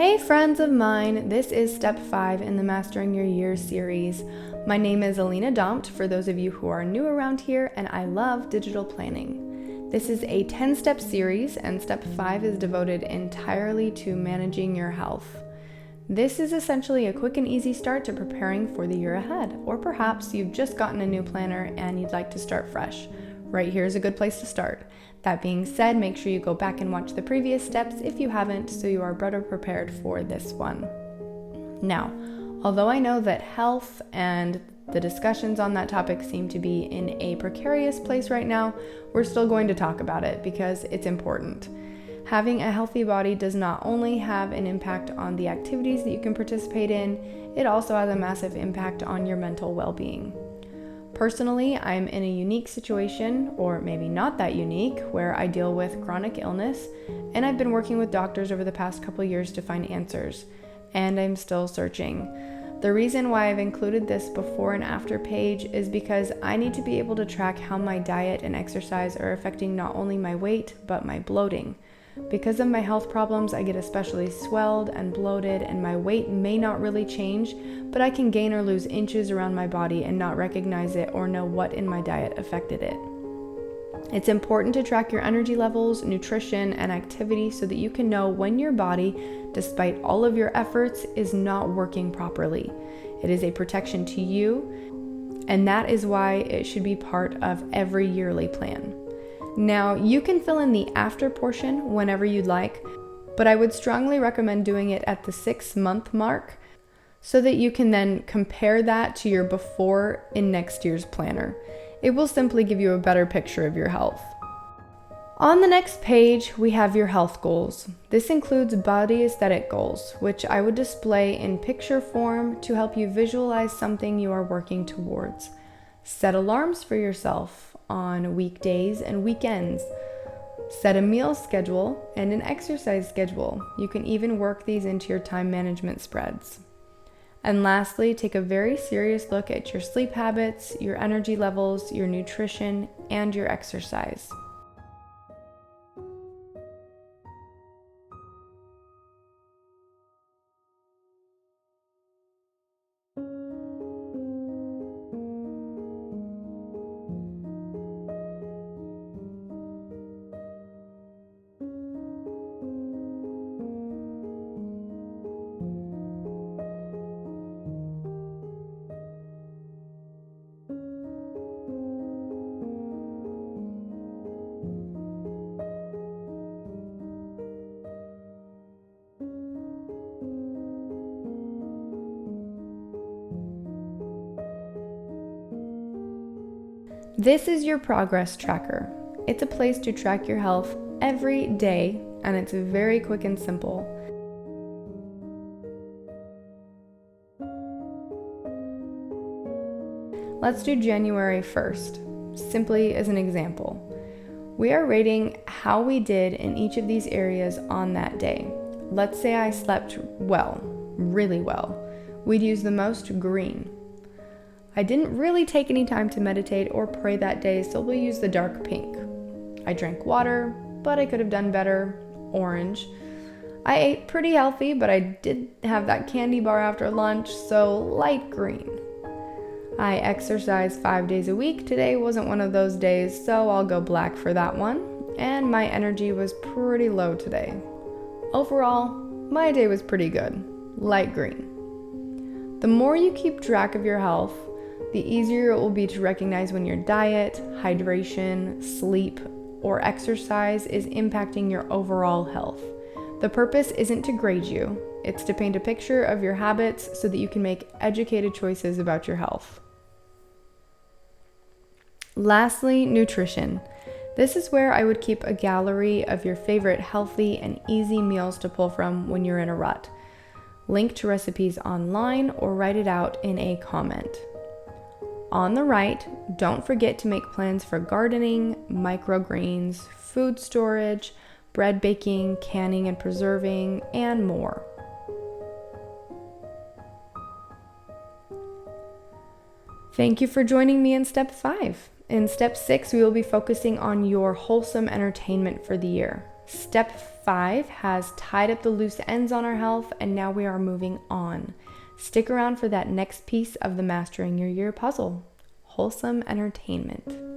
Hey friends of mine, this is step 5 in the Mastering Your Year series. My name is Alina Dompt for those of you who are new around here, and I love digital planning. This is a 10-step series, and step 5 is devoted entirely to managing your health. This is essentially a quick and easy start to preparing for the year ahead, or perhaps you've just gotten a new planner and you'd like to start fresh. Right here is a good place to start. That being said, make sure you go back and watch the previous steps if you haven't, so you are better prepared for this one. Now, although I know that health and the discussions on that topic seem to be in a precarious place right now, we're still going to talk about it because it's important. Having a healthy body does not only have an impact on the activities that you can participate in, it also has a massive impact on your mental well-being. Personally, I'm in a unique situation, or maybe not that unique, where I deal with chronic illness, and I've been working with doctors over the past couple years to find answers, and I'm still searching. The reason why I've included this before and after page is because I need to be able to track how my diet and exercise are affecting not only my weight, but my bloating. Because of my health problems, I get especially swelled and bloated, and my weight may not really change, but I can gain or lose inches around my body and not recognize it or know what in my diet affected it. It's important to track your energy levels, nutrition, and activity so that you can know when your body, despite all of your efforts, is not working properly. It is a protection to you, and that is why it should be part of every yearly plan. Now, you can fill in the after portion whenever you'd like, but I would strongly recommend doing it at the 6-month mark so that you can then compare that to your before in next year's planner. It will simply give you a better picture of your health. On the next page, we have your health goals. This includes body aesthetic goals, which I would display in picture form to help you visualize something you are working towards. Set alarms for yourself on weekdays and weekends. Set a meal schedule and an exercise schedule. You can even work these into your time management spreads. And lastly, take a very serious look at your sleep habits, your energy levels, your nutrition, and your exercise. This is your progress tracker. It's a place to track your health every day, and it's very quick and simple. Let's do January 1st, simply as an example. We are rating how we did in each of these areas on that day. Let's say I slept well, really well. We'd use the most green. I didn't really take any time to meditate or pray that day, so we'll use the dark pink. I drank water, but I could have done better, orange. I ate pretty healthy, but I did have that candy bar after lunch, so light green. I exercise 5 days a week. Today wasn't one of those days, so I'll go black for that one. And my energy was pretty low today. Overall, my day was pretty good, light green. The more you keep track of your health, the easier it will be to recognize when your diet, hydration, sleep, or exercise is impacting your overall health. The purpose isn't to grade you, it's to paint a picture of your habits so that you can make educated choices about your health. Lastly, nutrition. This is where I would keep a gallery of your favorite healthy and easy meals to pull from when you're in a rut. Link to recipes online or write it out in a comment. On the right, don't forget to make plans for gardening, microgreens, food storage, bread baking, canning and preserving, and more. Thank you for joining me in step 5. In step 6, we will be focusing on your wholesome entertainment for the year. Step 5 has tied up the loose ends on our health, and now we are moving on. Stick around for that next piece of the Mastering Your Year puzzle: wholesome entertainment.